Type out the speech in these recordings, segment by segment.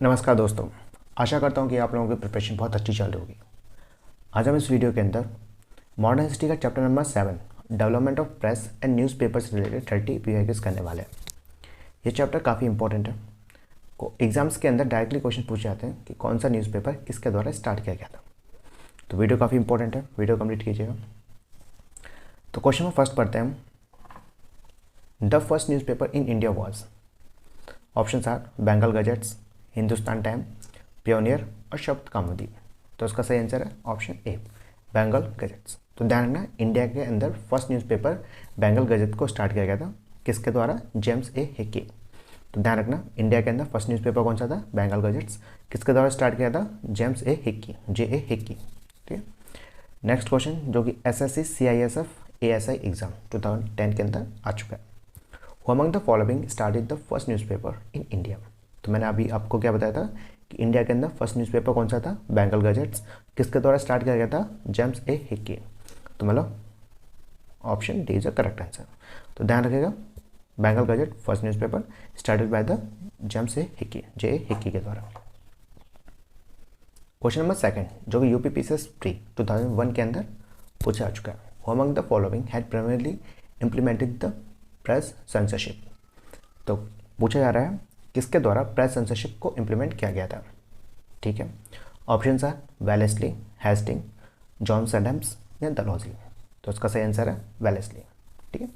नमस्कार दोस्तों, आशा करता हूँ कि आप लोगों की प्रिपरेशन बहुत अच्छी चल रही होगी। आज हम इस वीडियो के अंदर मॉडर्न हिस्ट्री का chapter number 7 development of press and newspapers related 30 PYQs करने वाले हैं। ये चैप्टर काफ़ी इंपॉर्टेंट है। एग्जाम्स के अंदर डायरेक्टली क्वेश्चन पूछे जाते हैं कि कौन सा न्यूज़पेपर किसके द्वारा स्टार्ट किया गया था। तो वीडियो काफ़ी इंपॉर्टेंट है, वीडियो कंप्लीट कीजिएगा। तो क्वेश्चन में फर्स्ट पढ़ते हैं हम। The first newspaper in India was, option are Bengal gazettes, Hindustan Time, Pioneer और शब्द कौमुदी। तो उसका सही आंसर है ऑप्शन ए, बंगाल गजेट्स। तो ध्यान रखना, इंडिया के अंदर फर्स्ट न्यूज़पेपर बंगाल गजेट को स्टार्ट किया गया था, किसके द्वारा? James A Hicky. तो ध्यान रखना, इंडिया के अंदर फर्स्ट न्यूज़पेपर कौन सा था? बंगाल गजेट्स। किसके द्वारा स्टार्ट किया था? James A Hicky, J A Hicky. ठीक है। नेक्स्ट क्वेश्चन जो कि SSC CISF ASI एग्जाम 2010 के अंदर आ चुका है। Who among the following started the first newspaper in India? तो मैंने अभी आपको क्या बताया था कि इंडिया के अंदर फर्स्ट न्यूज़पेपर कौन सा था? बंगाल गजेट्स। किसके द्वारा स्टार्ट किया गया था? James A Hicky. तो मतलब option D is the correct answer. तो ध्यान रखिएगा, Bengal gazette first newspaper started by the James A Hicky, J A Hicky के द्वारा। क्वेश्चन नंबर सेकंड जो कि UPPCS प्री 2001 के अंदर पूछा जा चुका है। Who among the following had primarily implemented the press censorship? तो पूछा जा रहा है किसके द्वारा प्रेस सेंसरशिप को इम्प्लीमेंट किया गया था। ठीक है। Option are Wellesley, Hasting, John Adams या डलहौजी। तो उसका सही आंसर है वेलेस्ली। ठीक है।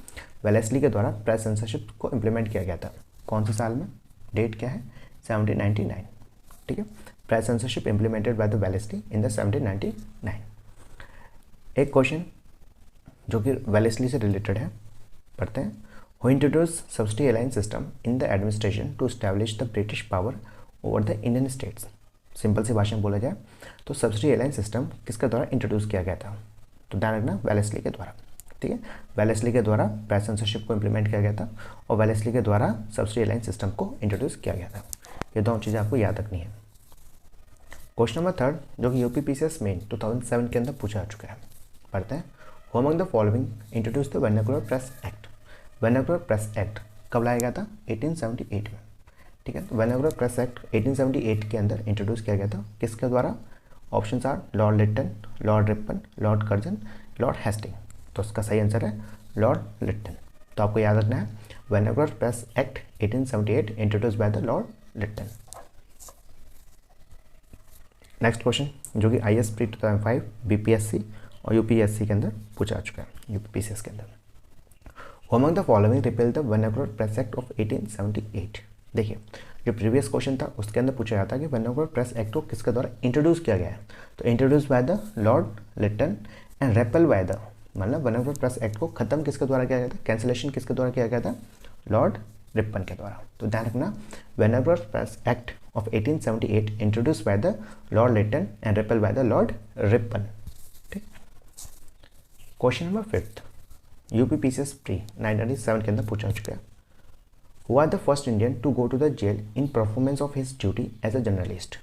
वेलेस्ली के द्वारा प्रेस सेंसरशिप को इम्प्लीमेंट किया गया था। कौन से साल में? डेट क्या है? 1799। ठीक है। Press censorship implemented by the Wellesley in the 1799। एक क्वेश्चन जो कि वेलेस्ली से रिलेटेड है, पढ़ते हैं। Who introduced subsidy alliance system in the administration to establish the British power over the Indian states? Simple सी भाषा में बोला जाए तो सब्सिडी अलायंस सिस्टम किसके द्वारा इंट्रोड्यूस किया गया था? तो ध्यान रखना, वेलेस्ली के द्वारा। ठीक है। वेलेस्ली के द्वारा प्रेस सेंसरशिप को इंप्लीमेंट किया गया था और वेलेस्ली के द्वारा सब्सिडी अलायंस सिस्टम को इंट्रोड्यूस किया गया था। ये दोनों चीज़ें आपको याद रखनी है। क्वेश्चन नंबर थर्ड जो कि UPPCS मेन 2007 के अंदर पूछा जा चुका है, पढ़ते हैं। Who among the following introduced the Vernacular Press Act? Vernacular press act कब लाया गया था? 1878 में। ठीक है। तो वर्नाकुलर प्रेस एक्ट 1878 के अंदर इंट्रोड्यूस किया गया था, किसके द्वारा? Option are Lord Lytton, Lord Ripon, Lord Curzon, Lord Hasting. तो उसका सही आंसर है लॉर्ड लिटन। तो आपको याद रखना है, vernacular press act 1878 introduce by the Lord Lytton. Next question जो कि IS प्री 2005 BPSC और UPSC के अंदर पूछा जा चुका है, UPPCS के अंदर। Who among the following repealed the Vernacular Press Act of 1878? देखिए, जो प्रीवियस क्वेश्चन था उसके अंदर पूछा जाता है कि वर्नाकुलर प्रेस एक्ट को किसके द्वारा इंट्रोड्यूस किया गया है। तो introduced by the Lord Lytton and repel by the, मतलब वर्नाकुलर प्रेस एक्ट को खत्म किसके द्वारा किया गया था? कैंसिलेशन किसके द्वारा किया गया था? लॉर्ड रिपन के द्वारा। तो ध्यान रखना, vernacular press act of 1878 introduce by the Lord Lytton and repel by the lord Ripon. ठीक। Question number fifth UPPCS pre 1997 के अंदर पूछा चुका है। Who are the first Indian to go to the jail in performance of his duty as a journalist?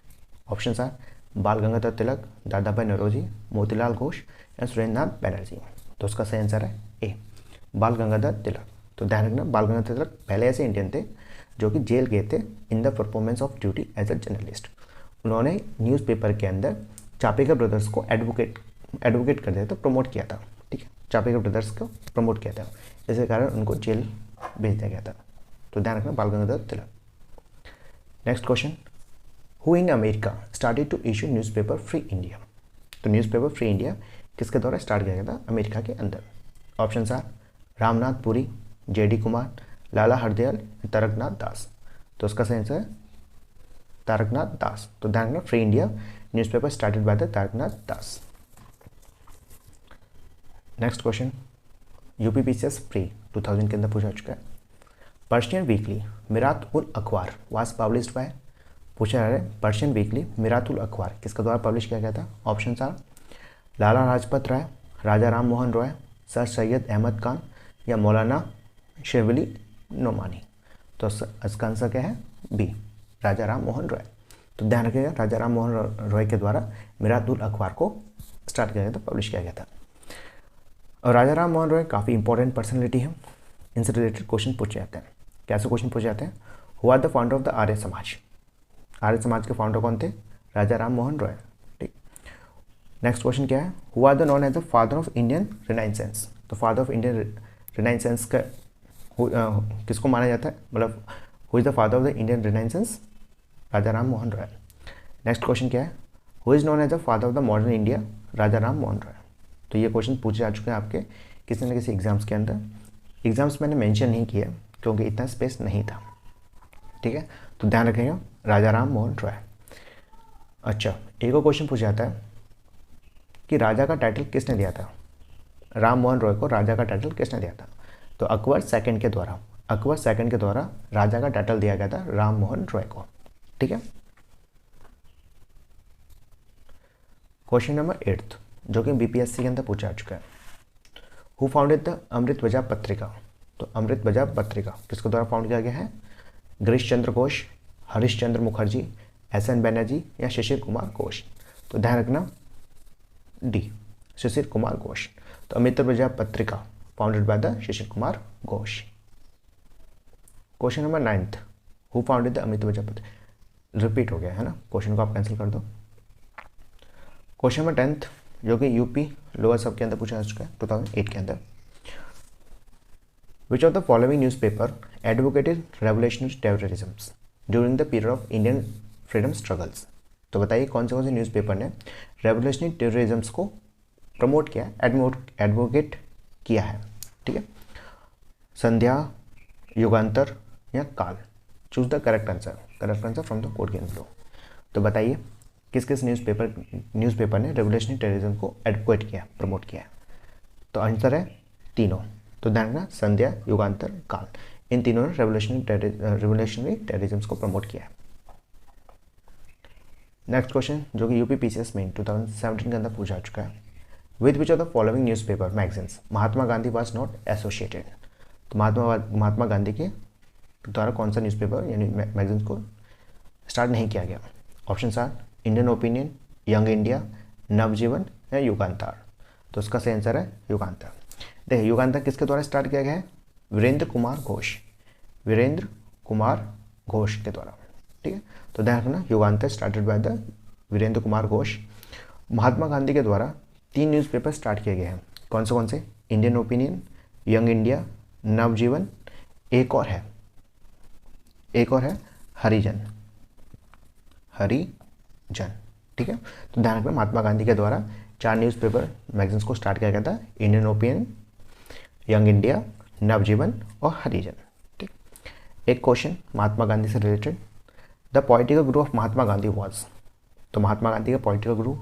Options are Bal Gangadhar तिलक, दादा भाई नौरोजी, मोतीलाल घोष या सुरेंद्रनाथ बैनर्जी। तो उसका सही आंसर है ए, बाल गंगाधर तिलक। तो ध्यान रखना, बाल गंगाधर तिलक पहले ऐसे इंडियन थे जो कि जेल गए थे in the performance of duty as a journalist. उन्होंने न्यूज़पेपर के अंदर चापेकर ब्रदर्स को एडवोकेट कर दिया था, प्रमोट किया था। ठीक है, चापेकर ब्रदर्स को प्रमोट किया था, इसके कारण उनको जेल भेज दिया गया था। तो ध्यान रखना, Bal Gangadhar Tilak. Next question, who in America started to issue newspaper free India? तो न्यूज़पेपर फ्री इंडिया किसके द्वारा स्टार्ट किया गया था अमेरिका के अंदर? Option are Ramnath Puri, JD Kumar, Lala Hardayal, Taraknath Das. तो उसका सही आंसर है तारकनाथ दास। तो ध्यान रखना, free India newspaper started by the Taraknath Das. Next question UPPCS pre 2000 के अंदर पूछा चुका है। पर्शियन वीकली मिरात उल अखबार वाज पब्लिश्ड बाय, पूछा जा रहा है पर्शियन वीकली मिरात उल अखबार किसके द्वारा पब्लिश किया गया था? Option are Lala Lajpat Rai, Raja Ram Mohan Roy, sir Syed Ahmed Khan या मौलाना शेरवली नोमानी। तो इसका आंसर क्या है? बी, राजा राम मोहन रॉय। तो ध्यान रखिएगा, राजा राम मोहन रॉय के द्वारा मिरात उल अखबार को स्टार्ट किया गया था, पब्लिश किया गया था। और राजा राम मोहन रॉय काफ़ी इंपॉर्टेंट पर्सनैलिटी है, इनसे रिलेटेड क्वेश्चन पूछे जाते हैं। कैसे क्वेश्चन पूछे जाते हैं? Who are the founder of the Arya Samaj? Arya समाज के फाउंडर कौन थे? राजा राम मोहन रॉय। ठीक। नेक्स्ट क्वेश्चन क्या है? Who are the known as the father of Indian renaissance? तो फादर ऑफ इंडियन रिनाइसेंस का किसको माना जाता है, मतलब who is the father of the Indian renaissance? Raja Ram Mohan Roy. Next question क्या है? Who is known as the father of the modern India? Raja Ram Mohan Roy. तो ये क्वेश्चन पूछे जा चुके हैं आपके किसी न किसी एग्जाम्स के अंदर। एग्जाम्स मैंने मेंशन नहीं किया क्योंकि इतना स्पेस नहीं था। ठीक है, तो ध्यान रखिएगा, राजा राम मोहन रॉय। अच्छा, एक और क्वेश्चन पूछा जाता है कि राजा का टाइटल किसने दिया था? राम मोहन रॉय को राजा का टाइटल किसने दिया था? तो अकबर सेकंड के द्वारा राजा का टाइटल दिया गया था राम मोहन रॉय को। ठीक है। क्वेश्चन नंबर 8 जो कि बीपीएससी के अंदर पूछा जा चुका है। Who founded the Amrit Bazar पत्रिका? तो अमृत बजाब पत्रिका किसके द्वारा फाउंड किया गया है? गिरीश चंद्र घोष, हरीश चंद्र मुखर्जी, एस.एन. बनर्जी या शिशिर कुमार घोष? तो ध्यान रखना डी, शिशिर कुमार घोष। तो Amrit Bazar Patrika founded by the Sisir Kumar Ghosh. Question number 9 who founded the Amrit Bazar Patrika? Repeat हो गया है ना, क्वेश्चन को आप कैंसिल कर दो। क्वेश्चन नंबर 10 जो कि यूपी लोअर सब के अंदर पूछा जा चुका है 2008 के अंदर। Which of the following newspaper advocated revolutionary terrorisms during the period of Indian freedom struggles? तो बताइए कौन से न्यूज़पेपर ने रेवोल्यूशनरी टेररिज्म्स को प्रमोट किया है, एडवोकेट किया है? ठीक है, संध्या, युगांतर या काल? Choose the correct answer from the code given below. तो बताइए किस किस न्यूज़पेपर ने रेवोल्यूशनरी टेररिज्म को एडवोकेट किया, प्रमोट किया है? तो आंसर है तीनों। तो ध्यान रखना, संध्या, युगांतर, काल, इन तीनों ने रेवोल्यूशनरी टेररिज्म को प्रमोट किया है। नेक्स्ट क्वेश्चन जो कि यूपी पीसीएस में 2017 के अंदर पूछा चुका है। With which of the following newspaper magazines Mahatma Gandhi was not associated? तो महात्मा गांधी के द्वारा कौन सा न्यूज़पेपर यानी मैगजीन्स को स्टार्ट नहीं किया गया? Option are Indian opinion, young India, Navajivan या युगांतर? तो उसका सही आंसर है युगांतर। देखिए युगांतर किसके द्वारा स्टार्ट किया गया है? वीरेंद्र कुमार घोष के द्वारा। ठीक है, तो ध्यान रखना Yugantar started by the Virendra Kumar Ghosh. Mahatma Gandhi के द्वारा 3 न्यूज़पेपर स्टार्ट किए गए हैं। कौन से? इंडियन ओपिनियन, यंग इंडिया, नवजीवन, एक और है हरिजन। ठीक है, तो ध्यान रखना महात्मा गांधी के द्वारा 4 न्यूज़पेपर मैगजीन्स को स्टार्ट किया गया था, इंडियन ओपिनियन, यंग इंडिया, नवजीवन और हरिजन। ठीक, एक क्वेश्चन महात्मा गांधी से related. The political Guru of Mahatma Gandhi was? तो महात्मा गांधी के पॉलिटिकल गुरु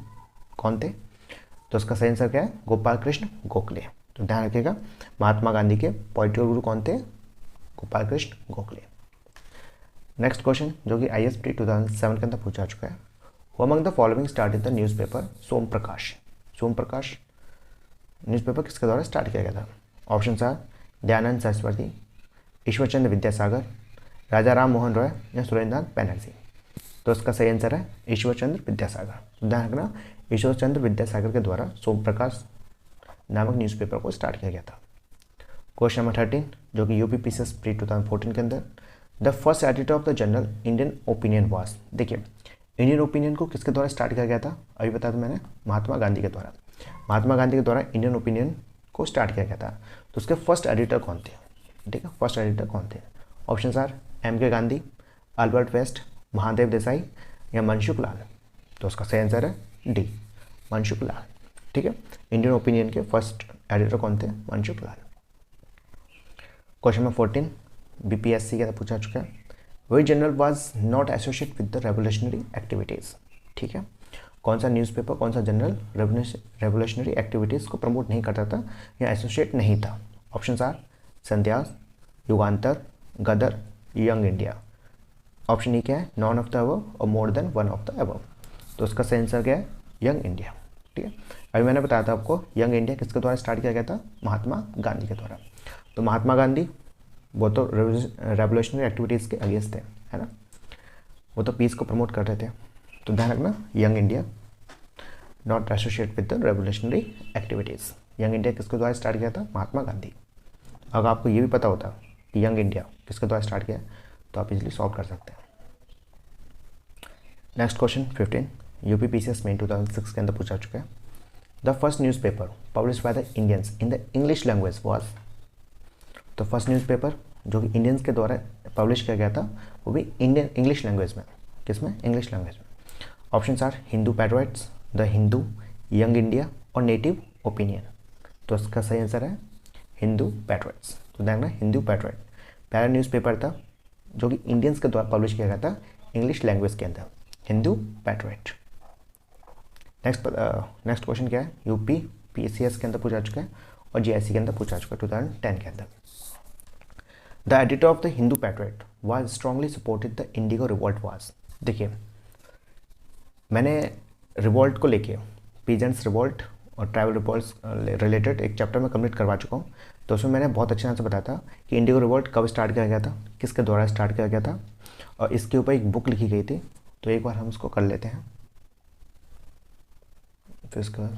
कौन थे? तो उसका सही आंसर क्या है? गोपाल कृष्ण गोखले। तो ध्यान रखिएगा महात्मा गांधी के पॉलिटिकल गुरु कौन थे? गोपाल कृष्ण गोखले। नेक्स्ट क्वेश्चन जो कि ISP 2007 के अंदर पूछा चुका है। Who among the following started the newspaper Somprakash? Somprakash newspaper किसके द्वारा स्टार्ट किया गया था? ऑप्शन आर दयानंद सरस्वती, ईश्वरचंद्र विद्यासागर, राजा राम मोहन रॉय या सुरेंद्रनाथ बनर्जी? तो उसका सही आंसर है ईश्वरचंद्र विद्यासागर। ध्यान रखना ईश्वरचंद्र विद्यासागर के द्वारा सोमप्रकाश नामक न्यूज़पेपर को स्टार्ट किया गया था। क्वेश्चन नंबर 13 जो कि यूपी पीसीएस प्री 2014 के अंदर। The first editor of the journal Indian opinion was? देखिए इंडियन ओपिनियन को किसके द्वारा स्टार्ट किया गया था? अभी बता दूं मैंने, महात्मा गांधी के द्वारा। महात्मा गांधी के द्वारा इंडियन ओपिनियन को स्टार्ट किया गया था। तो उसके फर्स्ट एडिटर कौन थे? ठीक है, फर्स्ट एडिटर कौन थे? Option are MK Gandhi, Albert West, Mahadev Desai या मनसुख लाल? तो उसका सही आंसर है डी, मनसुख लाल। ठीक है, इंडियन ओपिनियन के फर्स्ट एडिटर कौन थे? Mansukh Lal. Question number 14 BPSC के अंदर पूछा चुका है। Which journal was not associate with the revolutionary activities? ठीक है, कौन सा न्यूज़पेपर, कौन सा जर्नल रेवोल्यूशनरी एक्टिविटीज़ को प्रमोट नहीं करता था या एसोसिएट नहीं था? Option are Sandhya, Yugantar, Ghadar, young India? Option E क्या है? नॉन ऑफ द अबव और more than one of the above? तो उसका सही आंसर क्या है? Young India. ठीक है, अभी मैंने बताया था आपको यंग इंडिया किसके द्वारा स्टार्ट किया गया था? महात्मा गांधी के द्वारा। तो महात्मा गांधी वो तो रेवोल्यूशनरी एक्टिविटीज़ के अगेंस्ट थे, है ना, वो तो पीस को प्रमोट कर रहे थे। तो ध्यान रखना young India not associate with the revolutionary activities. Young India किसके द्वारा स्टार्ट किया था? महात्मा गांधी। अगर आपको ये भी पता होता कि यंग इंडिया किसके द्वारा स्टार्ट किया तो आप इजीली सॉल्व कर सकते हैं। Next question 15 UP PCS main 2006 के अंदर पूछा चुका है। The first newspaper publish by the Indians in the English language was. तो फर्स्ट न्यूज़पेपर जो कि इंडियंस के द्वारा पब्लिश किया गया था वो भी इंडियन इंग्लिश लैंग्वेज में, किसमें, इंग्लिश लैंग्वेज में। Option are Hindu Patriots, the Hindu, Young India और नेटिव ओपिनियन। तो इसका सही आंसर है हिंदू पैट्रियट्स। तो देखना हिंदू पैट्रियट पहला न्यूज़पेपर था जो कि इंडियंस के द्वारा पब्लिश किया गया था इंग्लिश लैंग्वेज के अंदर, हिंदू पैट्रियट। नेक्स्ट क्वेश्चन क्या है, यूपी पीसीएस के अंदर पूछा चुका है और जीआईसी के अंदर पूछा चुका है 2010 के अंदर। The editor of the Hindu patriot was strongly supported the indigo revolt was. देखिए मैंने रिवॉल्ट को लेके पीजेंट्स रिवॉल्ट और ट्राइबल रिवॉल्ट रिलेटेड एक चैप्टर में कंप्लीट करवा चुका हूँ। तो उसमें मैंने बहुत अच्छे से बताया था कि इंडिगो रिवॉल्ट कब स्टार्ट किया गया था, किसके द्वारा स्टार्ट किया गया था, और इसके ऊपर एक बुक लिखी गई थी। तो एक बार हम इसको कर लेते हैं। फिर इसका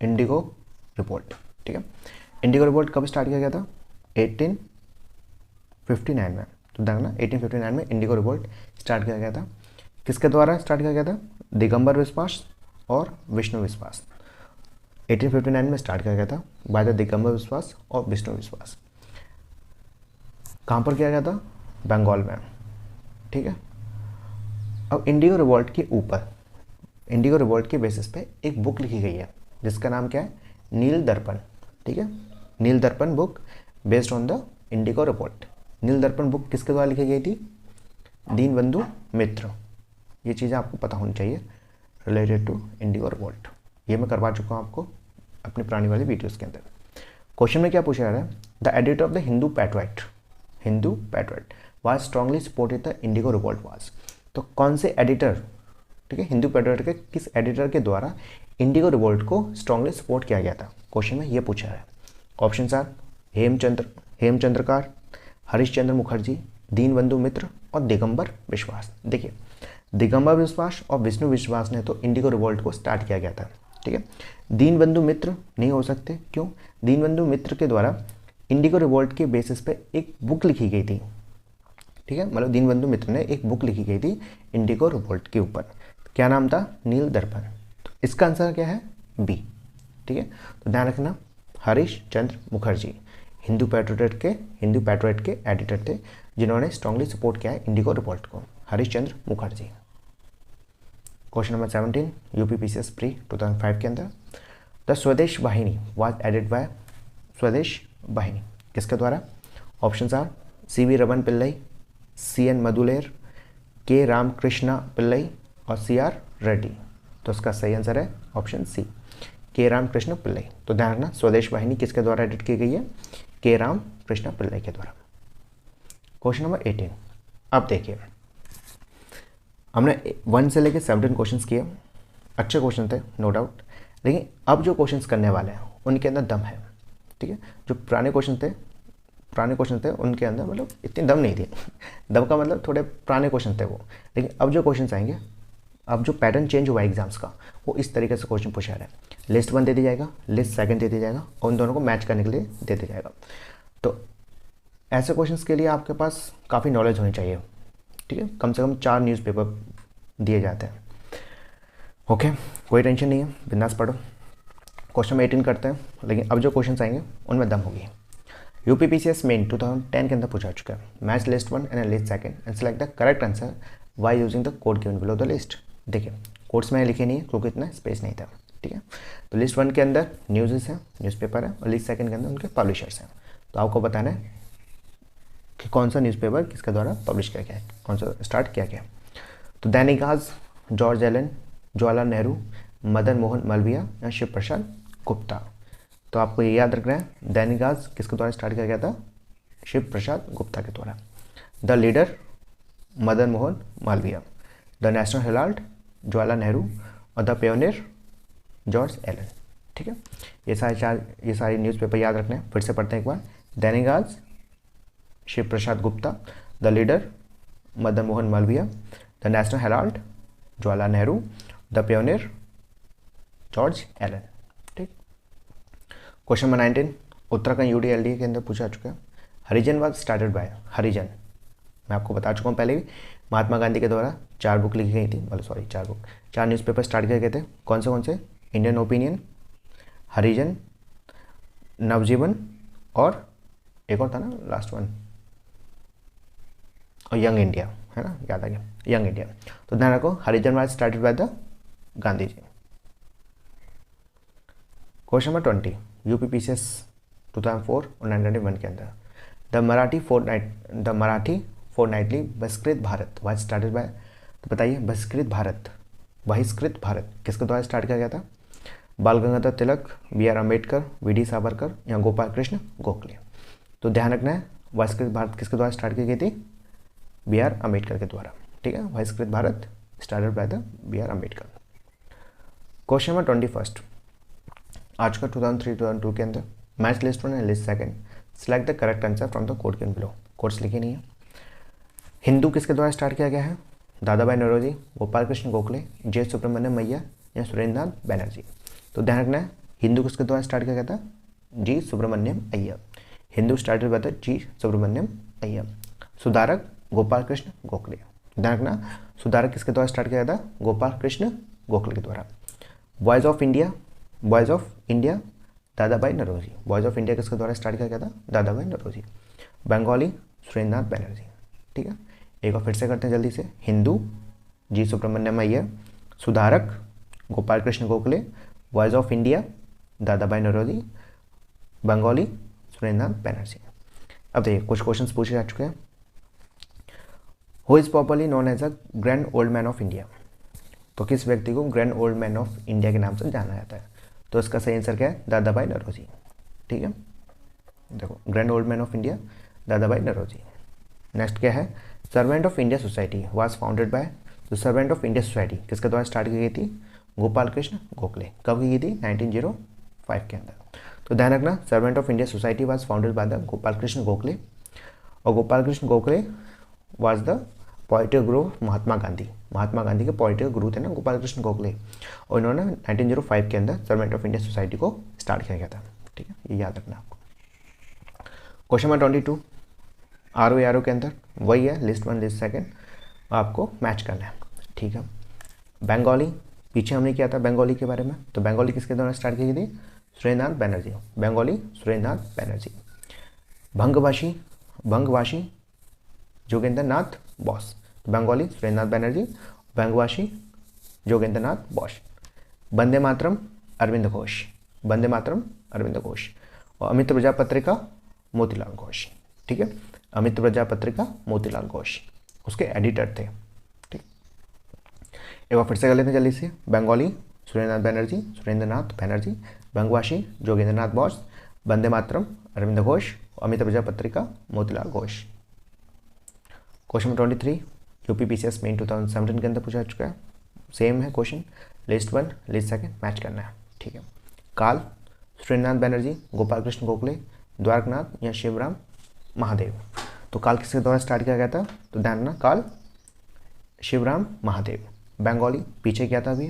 इंडिगो रिवॉल्ट, ठीक है। इंडिगो रिवॉल्ट कब स्टार्ट किया गया था, 1859 में। तो देखना 1859 में इंडिगो रिवॉल्ट स्टार्ट किया गया था। किसके द्वारा स्टार्ट किया गया था, दिगंबर विश्वास और विष्णु विश्वास। 1859 में स्टार्ट किया गया था बाय द दिगंबर विश्वास और विष्णु विश्वास। कहाँ पर किया गया था, बंगाल में, ठीक है। अब इंडिगो रिवॉल्ट के ऊपर, इंडिगो रिवॉल्ट के बेसिस पे एक बुक लिखी गई है जिसका नाम क्या है, नील दर्पण, ठीक है। Neel Darpan book based on the indigo revolt. Neel Darpan book किसके द्वारा लिखी गई थी, दीनबंधु मित्र। ये चीज़ें आपको पता होनी चाहिए रिलेटेड टू इंडिगो रिवॉल्ट। ये मैं करवा चुका हूँ आपको अपनी पुरानी वाली वीडियोस के अंदर। क्वेश्चन में क्या पूछा जा रहा है, the editor of the Hindu patriot, Hindu patriot was strongly supported the indigo revolt was. तो कौन से एडिटर, ठीक है, हिंदू पैट्रियट के किस एडिटर के द्वारा इंडिगो रिवॉल्ट को स्ट्रांगली सपोर्ट किया गया था, क्वेश्चन में ये पूछा है। ऑप्शन आर हेमचंद्रकार, हरीशचंद्र मुखर्जी, दीनबंधु मित्र और दिगंबर विश्वास। देखिए दिगंबर विश्वास और विष्णु विश्वास ने तो इंडिगो रिवॉल्ट को स्टार्ट किया गया था, ठीक है। दीनबंधु मित्र नहीं हो सकते, क्यों, दीनबंधु मित्र के द्वारा इंडिगो रिवॉल्ट के बेसिस पे एक बुक लिखी गई थी, ठीक है। मतलब दीनबंधु मित्र ने एक बुक लिखी गई थी इंडिगो रिवॉल्ट के ऊपर, क्या नाम था, नील दर्पण। तो इसका आंसर क्या है, बी, ठीक है। तो ध्यान रखना हरीश चंद्र मुखर्जी हिंदू पैट्रियट के एडिटर थे जिन्होंने स्ट्रांगली सपोर्ट किया है इंडिगो रिवॉल्ट को, Harish Chandra Mukherjee. Question number 17 UP PCS pre 2005 के अंदर, द स्वदेश वाहिनी वाज एडेड बाय, स्वदेश वाहिनी किसके द्वारा। Option are C V Raman Pillai, C N मधुलेर, के रामकृष्णा पिल्लई और सीआर रेड्डी। तो इसका सही आंसर है ऑप्शन सी, के रामकृष्ण पिल्लई। तो ध्यान रखना स्वदेश वाहिनी किसके द्वारा एडिट की गई है, के रामकृष्ण पिल्लई के द्वारा। क्वेश्चन नंबर 18, अब देखिए हमने 1 से लेकर 17 क्वेश्चंस किए, अच्छे क्वेश्चन थे नो डाउट, लेकिन अब जो क्वेश्चंस करने वाले हैं उनके अंदर दम है, ठीक है। जो पुराने क्वेश्चन थे उनके अंदर मतलब इतनी दम नहीं थी, दम का मतलब थोड़े पुराने क्वेश्चन थे वो, लेकिन अब जो क्वेश्चन आएंगे, अब जो पैटर्न चेंज हुआ एग्जाम्स का, वो इस तरीके से क्वेश्चन पूछा रहा है। लिस्ट 1 दे दी जाएगा, लिस्ट 2 दे दी जाएगा और उन दोनों को मैच करने के लिए दे दिया जाएगा। तो ऐसे क्वेश्चंस के लिए आपके पास काफ़ी नॉलेज होनी चाहिए, ठीक है। कम से कम 4 न्यूज़पेपर दिए जाते हैं, ओके, कोई टेंशन नहीं है, बिंदास पढ़ो। क्वेश्चन में 18 करते हैं, लेकिन अब जो क्वेश्चन आएंगे उनमें दम होगी। यूपी पीसीएस मेन 2010 के अंदर पूछा चुका है, match list 1 and list 2 and select the correct answer by using the code given below the list. देखिए कोड्स मैंने लिखे नहीं है क्योंकि इतना स्पेस नहीं था, ठीक है। तो लिस्ट 1 के अंदर न्यूज़ है, न्यूज़पेपर है, और लिस्ट 2 के अंदर उनके पब्लिशर्स हैं। तो आपको बताना है कि कौन सा न्यूज़पेपर किसके द्वारा पब्लिश किया गया है, कौन सा स्टार्ट किया गया। तो दैनिक आज, जॉर्ज एलन, जवाहरलाल नेहरू, मदन मोहन मालवीय या शिव प्रसाद गुप्ता। तो आपको ये याद रखना है, दैनिक आज किसके द्वारा स्टार्ट किया गया था, शिव प्रसाद गुप्ता के द्वारा। The Leader Madan Mohan Malaviya, the National Herald Jawaharlal Nehru और द पियोनियर जॉर्ज एलन, ठीक है। ये सारे न्यूज़पेपर याद रखना है, फिर से पढ़ते हैं एक बार। Dainik Aaj Shiv Prasad Gupta, the Leader Madan Mohan Malaviya, the National Herald Jawaharlal Nehru, the Pioneer George Allen, ठीक। क्वेश्चन नंबर 19 उत्तराखंड यूडीएलडी के अंदर पूछा चुका है, Harijan was started by, Harijan मैं आपको बता चुका हूँ पहले भी, महात्मा गांधी के द्वारा 4 बुक लिखी गई थी, मतलब सॉरी 4 बुक, 4 न्यूज़पेपर स्टार्ट किए गए थे। कौन से? इंडियन ओपिनियन, हरिजन, नवजीवन और एक और था ना लास्ट वन, और यंग इंडिया, है ना, याद आ गया, यंग इंडिया। तो ध्यान रखो, Harijan was started by the Gandhi ji. Question number 20, UPPCS 2004 और 1991 के अंदर द मराठी फोर्टनाइटली बहिष्कृत भारत वाज स्टार्टेड बाय, तो बताइए बहिष्कृत भारत किसके द्वारा स्टार्ट किया गया था? Bal Gangadhar Tilak, B R Ambedkar, V D Savarkar या गोपाल कृष्ण गोखले। तो ध्यान रखना है, बहिष्कृत भारत किसके द्वारा स्टार्ट की गई थी? बी आर अम्बेडकर के द्वारा, ठीक है। Bahishkrit Bharat started by the B R Ambedkar. Question number 21, आज का 2003-2002 के अंदर match list 1 and list 2, select the correct answer from the code given below. Codes लिखे नहीं है। हिंदू किसके द्वारा स्टार्ट किया गया है? दादा भाई नौरोजी, गोपाल कृष्ण गोखले, जे सुब्रमण्यम मैया या सुरेंद्रनाथ बैनर्जी। तो ध्यान रखना है, हिंदू किसके द्वारा स्टार्ट किया गया था? G Subramania Iyer. Hindu started by the G Subramania Iyer. Sudharak Gopal Krishna Gokhale. ध्यान रखना, सुधारक किसके द्वारा स्टार्ट किया गया था? गोपाल कृष्ण गोखले के द्वारा। Boys of India Dada Bhai Naoroji. Boys of India किसके द्वारा स्टार्ट किया गया था? दादा भाई नौरोजी। बंगाली सुरेंद्रनाथ बैनर्जी, ठीक है। एक बार फिर से करते हैं जल्दी से। हिंदू जी Subramania Iyer, Sudharak Gopal Krishna Gokhale, boys of India Dada Bhai Naoroji, Bengali Surendranath Banerjee. अब देखिए कुछ क्वेश्चंस पूछे जा चुके हैं। Who is popularly known as a grand old man of India. तो किस व्यक्ति को grand old man of India के नाम से जाना जाता है? तो इसका सही आंसर क्या है? दादा भाई नौरोजी, ठीक है। देखो, grand old man of India Dada Bhai Naoroji. Next क्या है? Servant of India society was founded bye. तो सर्वेंट ऑफ इंडिया सोसाइटी किसके द्वारा स्टार्ट की गई थी? गोपाल कृष्ण गोखले। कब की गई थी? 1905 के अंदर। तो ध्यान रखना, servants of India society was founded by the Gopal Krishna Gokhale, और Gopal Krishna Gokhale was the political guru Mahatma Gandhi. महात्मा गांधी के पोलिटिकल गुरु थे ना गोपाल कृष्ण गोखले, और इन्होंने 1905 के अंदर सर्वेंट ऑफ इंडिया सोसाइटी को स्टार्ट किया गया था, ठीक है, ये याद रखना आपको। क्वेश्चन नंबर 22, आर के अंदर वही है, लिस्ट 1 लिस्ट 2 आपको मैच करना है, ठीक है। बंगाली, पीछे हमने किया था बंगाली के बारे में, तो बंगाली किसके द्वारा स्टार्ट की गई थी? सुरेंद्रनाथ बैनर्जी। बंगाली सुरेंद्रनाथ बैनर्जी। भंगवासी जोगेंद्र नाथ बोस। बंगाली सुरेंद्रनाथ बैनर्जी, भंगवासी जोगेंद्र नाथ बोस। वंदे मातरम अरविंद घोष। वंदे मातरम अरविंद घोष। और अमित प्रजापत्रिका मोतीलाल घोष, ठीक है। अमित प्रजापत्रिका मोतीलाल घोष उसके एडिटर थे, ठीक। एक बार फिर से कर लेते हैं जल्दी से। बंगाली सुरेंद्रनाथ बैनर्जी, भंगवासी जोगेंद्र नाथ बोस, वंदे मातरम अरविंद घोष, अमित प्रजापत्रिका Motilal Ghosh. Question number 23, UPPCS main 2017 के अंदर पूछा चुका है, सेम है क्वेश्चन, लिस्ट 1 लिस्ट 2 मैच करना है, ठीक है। काल सुरेंद्रनाथ बैनर्जी, गोपाल कृष्ण गोखले, द्वारकनाथ या शिवराम महादेव। तो काल किसके द्वारा स्टार्ट किया गया था? तो ध्यान रखना, काल शिवराम महादेव। बंगाली पीछे क्या था अभी?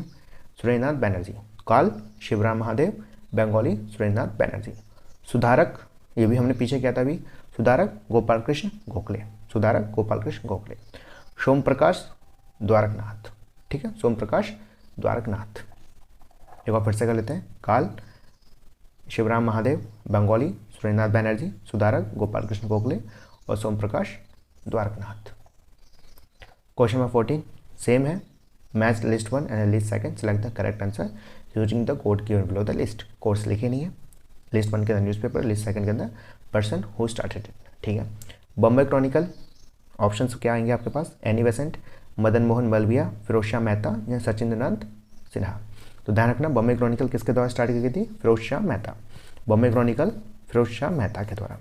सुरेंद्रनाथ बैनर्जी। काल शिवराम महादेव, बंगाली सुरेंद्रनाथ बैनर्जी। सुधारक, ये भी हमने पीछे किया था अभी, सुधारक गोपाल कृष्ण गोखले। सोम प्रकाश द्वारकनाथ, ठीक है, सोम प्रकाश द्वारकनाथ। एक बार फिर से कर लेते हैं। काल शिवराम महादेव, बंगाली सुरेंद्रनाथ बैनर्जी, सुधारक गोपाल कृष्ण गोखले और सोम प्रकाश द्वारकनाथ। क्वेश्चन नंबर 14 सेम है, match list 1 and list 2, select the correct answer using the code given below the list. Codes लिखे नहीं है, लिस्ट 1 के अंदर न्यूज़पेपर, लिस्ट 2 के अंदर पर्सन हु स्टार्टेड इट, ठीक है। बॉम्बे क्रॉनिकल, ऑप्शंस क्या आएंगे आपके पास? एनी बेसेंट, मदन मोहन मालवीय, फिरोज शाह मेहता या सचिंद्रनाथ सिन्हा। तो ध्यान रखना, बॉम्बे क्रॉनिकल किसके द्वारा स्टार्ट की गई थी? फिरोज शाह मेहता। बॉम्बे क्रॉनिकल फिरोज शाह मेहता के द्वारा।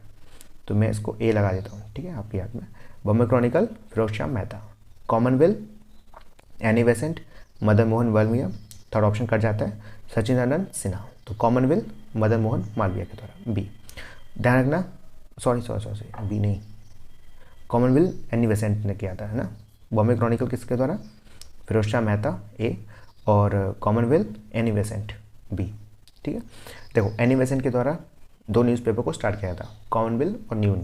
तो मैं इसको ए लगा देता हूँ, ठीक है, आपकी याद में। Bombay Chronicle Firoz Shah Mehta. Commonwealth Annie Besant, Madan Mohan Malviya, third option cut जाता है, सचिंद्रनाथ सिन्हा। तो कॉमनवेल्थ मदन मोहन मालवीय के द्वारा, बी। ध्यान रखना, सॉरी बी नहीं, कॉमनवेल्थ एनी बेसेंट ने किया था, है ना। बॉम्बे क्रॉनिकल किसके द्वारा? फिरोज शाह मेहता, ए, और कॉमनवेल्थ एनी बेसेंट, बी, ठीक है। देखो, एनी बेसेंट के द्वारा 2 न्यूज़पेपर को स्टार्ट किया था, कॉमनवेल्थ और न्यू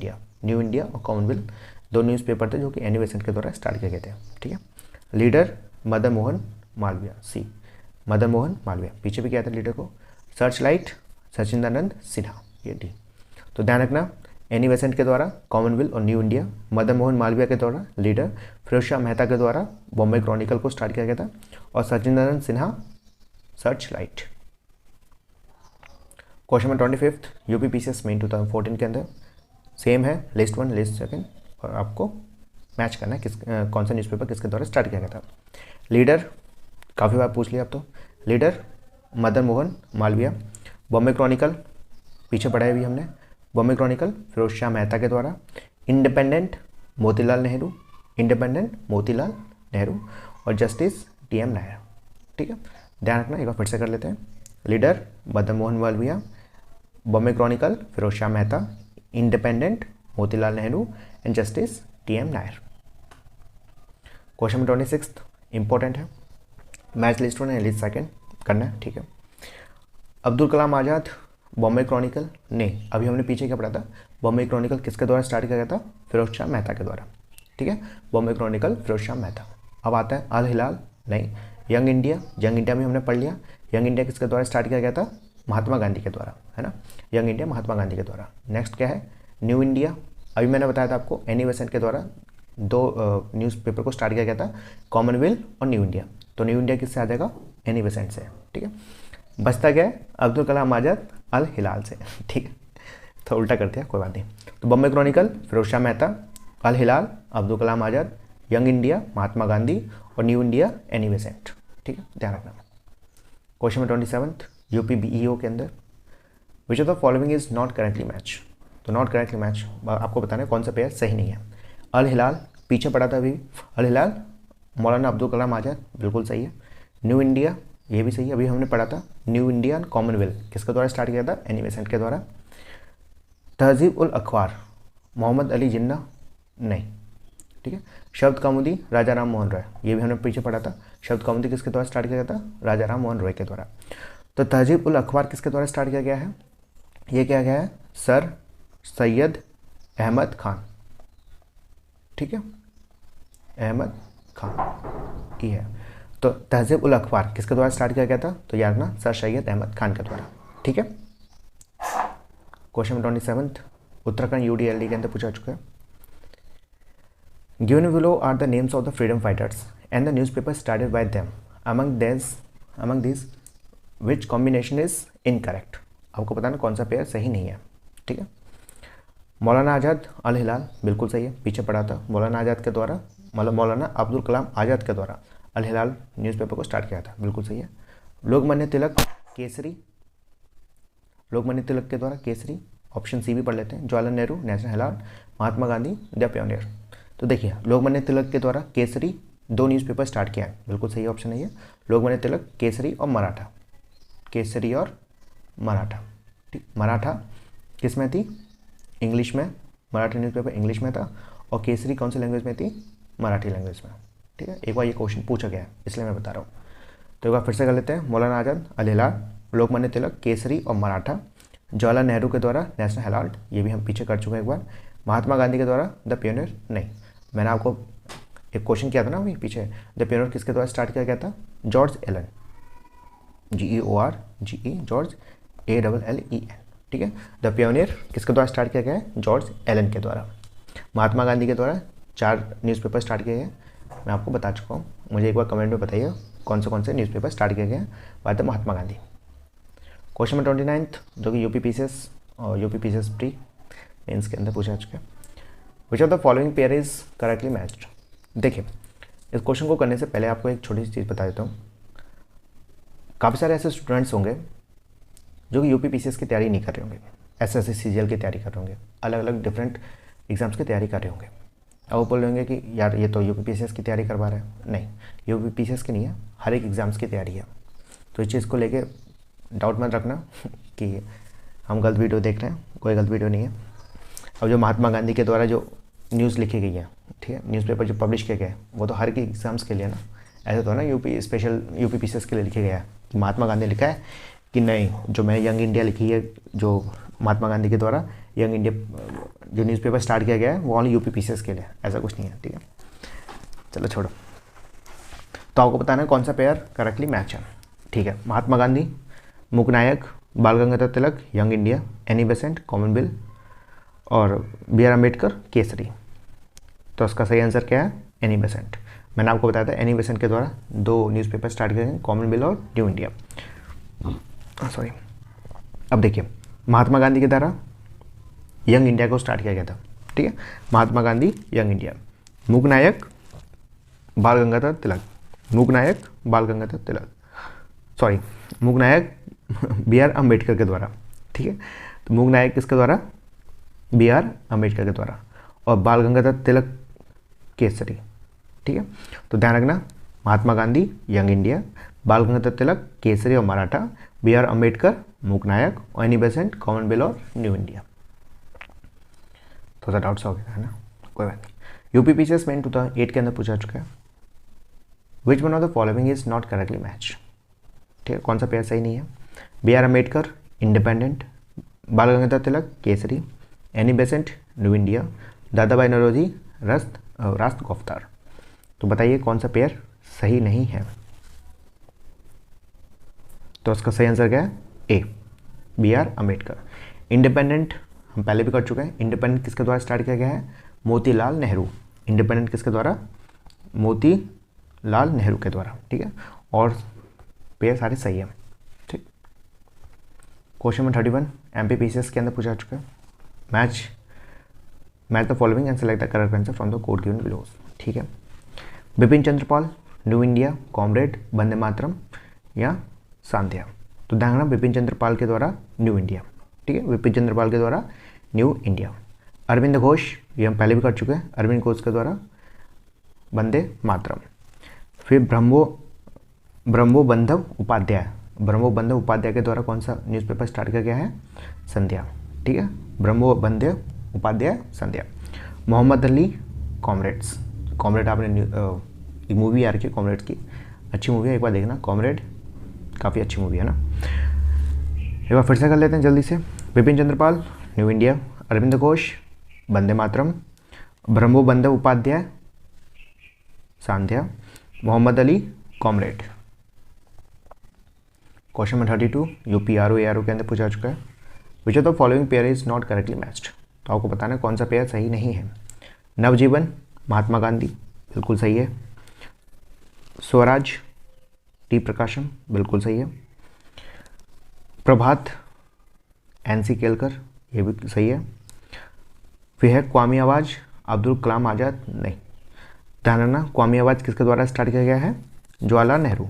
इंडिया और कॉमनवेल्थ दो न्यूज़पेपर थे जो कि एनी बेसेंट के द्वारा स्टार्ट किए गए थे। ठीक है, लीडर मदन मोहन मालवीय, सी मदन मोहन मालवीय। पीछे भी क्या था लीडर को, सर्च लाइट सचिदानंद सिन्हा, ये डी। तो ध्यान रखना, एनी बेसेंट के द्वारा कॉमनवेल्थ और न्यू इंडिया, मदन मोहन मालवीय के द्वारा लीडर, फिरोज शाह मेहता के द्वारा बॉम्बे क्रॉनिकल को स्टार्ट किया गया था, और Sachchidanand Sinha Searchlight. Question number 25 UPPCS main 2014 के अंदर सेम है, लिस्ट 1 लिस्ट 2, और आपको मैच करना है किस कौन सा न्यूज़पेपर किसके द्वारा स्टार्ट किया गया था। लीडर काफ़ी बार पूछ लिया अब तो, लीडर मदन मोहन मालवीय, बॉम्बे क्रॉनिकल पीछे पढ़ाई हुई हमने, बॉम्बे क्रॉनिकल फिरोज शाह मेहता के द्वारा, इंडिपेंडेंट मोतीलाल नेहरू, इंडिपेंडेंट मोतीलाल नेहरू, और जस्टिस टीएम नायर। ठीक है, ध्यान रखना, एक बार फिर से कर लेते हैं। Leader Madan Mohan Malviya, Bombay Chronicle Firoz Shah Mehta, Independent Motilal Nehru, and Justice TM Nair. Question number 26 important है, मैच लिस्ट 1 लिस्ट 2 करना है। ठीक है, अब्दुल कलाम आज़ाद बॉम्बे क्रॉनिकल ने, अभी हमने पीछे क्या पढ़ा था, बॉम्बे क्रॉनिकल किसके द्वारा स्टार्ट किया गया था, फिरोज शाह मेहता के द्वारा। ठीक है, बॉम्बे क्रॉनिकल फिरोज शाह मेहता। अब आता है अल हिलाल, नहीं, यंग इंडिया, यंग इंडिया में हमने पढ़ लिया, यंग इंडिया किसके द्वारा स्टार्ट किया गया था, महात्मा गांधी के द्वारा, है ना, यंग इंडिया महात्मा गांधी के द्वारा। नेक्स्ट क्या है, न्यू इंडिया, अभी मैंने बताया था आपको एनी बेसेंट के द्वारा दो न्यूज़पेपर को स्टार्ट किया गया था, कॉमनवेल्थ और न्यू इंडिया। तो न्यू इंडिया किससे आ जाएगा, एनी बेसेंट से। ठीक है, बचता क्या है, अब्दुल कलाम आज़ाद अल हिलाल से। ठीक है, तो उल्टा कर दिया, कोई बात नहीं। तो बॉम्बे क्रॉनिकल फिरोज शाह मेहता, अल हिलाल अब्दुल कलाम आज़ाद, यंग इंडिया महात्मा गांधी, और न्यू इंडिया एनी बेसेंट। ठीक है, ध्यान रखना। क्वेश्चन नंबर 27 यूपी बीईओ के अंदर which of the following is not correctly match. तो नॉट करेक्टली मैच आपको बताना है कौन सा पेयर सही नहीं है। अल हिलाल पीछे पड़ा था अभी, अल हिलाल मौलाना अब्दुल कलाम आज़ाद बिल्कुल सही है। न्यू इंडिया ये भी सही है, अभी हमने पढ़ा था न्यू इंडिया कॉमनवेल्थ किसके द्वारा स्टार्ट किया था, एनी बेसेंट के द्वारा। तहजीब उल अखबार मोहम्मद अली जिन्ना, नहीं। ठीक है, शब्द कौमुदी राजा राम मोहन रॉय, ये भी हमने पीछे पढ़ा था, शब्द कौमुदी किसके द्वारा स्टार्ट किया गया था, राजा राम मोहन रॉय के द्वारा। तो तहजीब उल अखबार किसके द्वारा स्टार्ट किया गया है, ये क्या गया है, सर सैयद अहमद खान। ठीक है, अहमद खान ये है। तो तहजीब उल अखबार किसके द्वारा स्टार्ट किया गया था, तो याद ना, सर सैयद अहमद खान के द्वारा। ठीक है, क्वेश्चन 27 उत्तराखंड यूडीएलडी के अंदर पूछा चुका है। Given below are the names of the freedom fighters and the newspaper started by them, among this which combination is incorrect. आपको बताना कौन सा पेयर सही नहीं है। ठीक है, मौलाना आज़ाद अल हिलाल बिल्कुल सही है, पीछे पढ़ा था, मौलाना आज़ाद के द्वारा, मतलब मौलाना अब्दुल कलाम आज़ाद के द्वारा अल हिलाल न्यूज़पेपर को स्टार्ट किया था, बिल्कुल सही है। लोकमान्य तिलक केसरी, लोकमान्य तिलक के द्वारा केसरी, ऑप्शन सी भी पढ़ लेते हैं। Jawaharlal Nehru national Herald, Mahatma Gandhi the pioneer. तो देखिए लोकमान्य तिलक के द्वारा केसरी दो न्यूज़पेपर स्टार्ट किया है, बिल्कुल सही ऑप्शन है ये, लोकमान्य तिलक केसरी और मराठा, केसरी और मराठा। ठीक, मराठा किस में थी, इंग्लिश में, मराठी न्यूज़पेपर इंग्लिश में था, और केसरी कौन सी लैंग्वेज में थी, मराठी लैंग्वेज में। ठीक है, एक बार ये क्वेश्चन पूछा गया है इसलिए मैं बता रहा हूँ। तो एक बार फिर से कर लेते हैं, मौलाना आज़ाद अल हिलाल, लोकमान्य तिलक केसरी और मराठा, जवाहरलाल नेहरू के द्वारा नेशनल हेराल्ड, ये भी हम पीछे कर चुके हैं एक बार, महात्मा गांधी के द्वारा द प्योनियर, नहीं, मैंने आपको एक क्वेश्चन किया था ना अभी पीछे, द प्योनियर किसके द्वारा स्टार्ट किया गया था, George Allen, GEORGE, George ALLEN। ठीक है, द प्योनियर किसके द्वारा स्टार्ट किया गया है, जॉर्ज एलन के द्वारा। महात्मा गांधी के द्वारा 4 न्यूज़पेपर स्टार्ट किए गए, मैं आपको बता चुका हूँ, मुझे एक बार कमेंट में बताइए कौन से न्यूज़पेपर स्टार्ट किए गए by the Mahatma Gandhi. Question number 29 जो कि यूपीपीसीएस और यूपीपीसीएस प्री मेंस के अंदर पूछा चुका है, which of the following pair is correctly matched. देखिए इस क्वेश्चन को करने से पहले आपको एक छोटी सी चीज़ बता देता हूँ, काफ़ी सारे ऐसे स्टूडेंट्स होंगे जो कि यूपीपीसीएस की तैयारी नहीं कर रहे होंगे, SSC CGL की तैयारी कर रहे होंगे, अलग अलग डिफरेंट एग्जाम्स की तैयारी कर रहे होंगे। अब वो बोल रहे होंगे कि यार ये तो यूपीपीसीएस की तैयारी करवा रहा है, नहीं, यूपीपीसीएस की नहीं है, हर एक एग्ज़ाम्स की तैयारी है। तो इस चीज़ को लेके डाउट मत रखना कि हम गलत वीडियो देख रहे हैं, कोई गलत वीडियो नहीं है। अब जो महात्मा गांधी के द्वारा जो न्यूज़ लिखी गई है, ठीक है, न्यूज़पेपर जो पब्लिश किए गए वो तो हर के एग्ज़ाम्स के लिए ना, ऐसा तो है ना स्पेशल यूपीपीसीएस के लिए लिखे गया है कि महात्मा गांधी लिखा है कि नहीं, जो मैंने यंग इंडिया लिखी है जो महात्मा गांधी के द्वारा, यंग इंडिया जो न्यूज़पेपर स्टार्ट किया गया है वो ओनली यूपीपीसीएस के लिए, ऐसा कुछ नहीं है, ठीक है। चलो छोड़ो। तो आपको बताना है कौन सा पेयर करेक्टली मैच है, ठीक है। Mahatma Gandhi, Mooknayak, Bal Gangadhar Tilak, young India, Annie Besant, Commonwealth और बी आर अम्बेडकर, केसरी। तो इसका सही आंसर क्या है? Annie Besant. मैंने आपको बताया था एनी बेसेंट के द्वारा 2 न्यूज़पेपर स्टार्ट किए हैं, कॉमनवेल्थ और न्यू इंडिया। सॉरी। अब देखिए, महात्मा गांधी के द्वारा यंग इंडिया को स्टार्ट किया गया था, ठीक है। Mahatma Gandhi, young India. Mooknayak, Bal Gangadhar Tilak, Mooknayak, Bal Gangadhar Tilak, sorry Mooknayak B R Ambedkar के द्वारा, ठीक है। तो मूकनायक किसके द्वारा? बी आर अम्बेडकर के द्वारा। और बाल गंगाधर तिलक, केसरी, ठीक है। तो ध्यान रखना, महात्मा गांधी, यंग इंडिया, बाल गंगाधर तिलक, केसरी और Maratha, B R Ambedkar, Mooknayak, Annie Besant, Commonwealth और न्यू इंडिया। थोड़ा सा डाउट्स हो गया है ना, कोई बात नहीं। यूपीपीसीएस मेन 2008 के अंदर पूछा चुका है। Which one of the following is not correctly match, ठीक है। कौन सा पेयर सही नहीं है? B R Ambedkar, independent, Bal Gangadhar Tilak, Kesari, Annie Besant, new India, Dada Bhai Naoroji, राष्ट्र गुफ्तार। तो बताइए कौन सा पेयर सही नहीं है? तो उसका सही आंसर क्या है? ए, बी आर अम्बेडकर। इंडिपेंडेंट हम पहले भी कर चुके हैं। इंडिपेंडेंट किसके द्वारा स्टार्ट किया गया है? मोतीलाल नेहरू। इंडिपेंडेंट किसके द्वारा? मोतीलाल नेहरू के द्वारा, ठीक है। और पेयर सारे सही है, ठीक। क्वेश्चन नंबर 31 एमपीपीसीएस के अंदर पूछा चुका है। Match the following and select the correct answer from the code given below, ठीक है। Bipin Chandrapal, new India, comrade, Vande Mataram या सांध्या। तो ध्यान रखना, बिपिन चंद्रपाल के द्वारा न्यू इंडिया, ठीक है। बिपिन चंद्रपाल के द्वारा न्यू इंडिया। अरविंद घोष, ये हम पहले भी कर चुके हैं। अरविंद घोष के द्वारा वंदे मातरम। फिर ब्रह्मोबंधव उपाध्याय, ब्रह्मोबंधव उपाध्याय के द्वारा कौन सा न्यूज़पेपर स्टार्ट किया गया है? संध्या, ठीक है। ब्रह्मोबंधव उपाध्याय, संध्या। मोहम्मद अली, कॉमरेड्स। कॉमरेड आपने एक मूवी आ रखी है कॉमरेड्स की, अच्छी मूवी है, एक बार देखना कॉमरेड, काफ़ी अच्छी मूवी है ना। एक बार फिर से कर लेते हैं जल्दी से। Bipin Chandrapal, new India, Arvind Ghosh, Vande Mataram, Brahmabandhab Upadhyay, Sandhya, Mohammad Ali, comrade. Question number 32 UP R O के अंदर पूछा चुका है। Which of the following pair is not correctly matched. तो आपको बताना है कौन सा पेयर सही नहीं है। नवजीवन, महात्मा गांधी, बिल्कुल सही है। स्वराज, टी प्रकाशम, बिल्कुल सही है। प्रभात, एनसी केलकर, ये भी सही है। फिर है क्वामी आवाज, अब्दुल कलाम आज़ाद, नहीं। ध्यान रखना, क्वामी आवाज किसके द्वारा स्टार्ट किया गया है? जवाहरलाल नेहरू,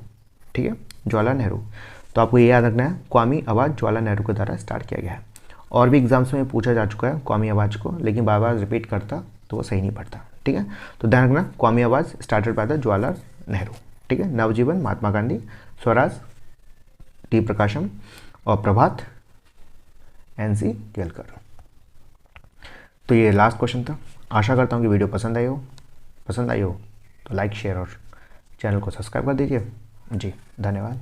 ठीक है, जवाहरलाल नेहरू। तो आपको ये याद रखना है, क्वामी आवाज जवाहरलाल नेहरू के द्वारा स्टार्ट किया गया है। और भी एग्जाम्स में पूछा जा चुका है क्वामी आवाज को, लेकिन बार बार रिपीट करता तो वो सही नहीं पड़ता, ठीक है। तो ध्यान रखना, क्वामी आवाज started by the Jawaharlal Nehru, ठीक है। नवजीवन, महात्मा गांधी, स्वराज, टी प्रकाशम और प्रभात, एनसी केलकर। तो ये लास्ट क्वेश्चन था। आशा करता हूँ कि वीडियो पसंद आई हो तो लाइक, शेयर और चैनल को सब्सक्राइब कर दीजिए। जी धन्यवाद।